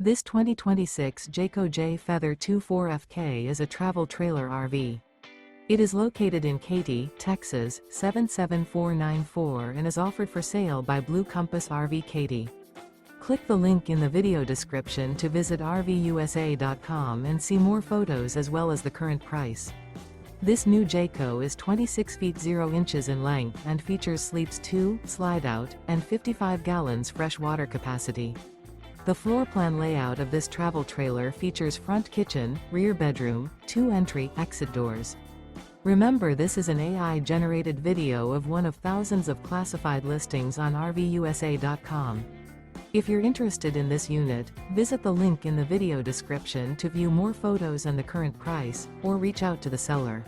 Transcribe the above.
This 2026 Jayco Jay Feather 24FK is a travel trailer RV. It is located in Katy, Texas, 77494 and is offered for sale by Blue Compass RV Katy. Click the link in the video description to visit RVUSA.com and see more photos as well as the current price. This new Jayco is 26 feet 0 inches in length and features sleeps 2, slide-out, and 55 gallons fresh water capacity. The floor plan layout of this travel trailer features front kitchen, rear bedroom, 2 entry/exit doors. Remember, this is an AI-generated video of one of thousands of classified listings on RVUSA.com. If you're interested in this unit, visit the link in the video description to view more photos and the current price, or reach out to the seller.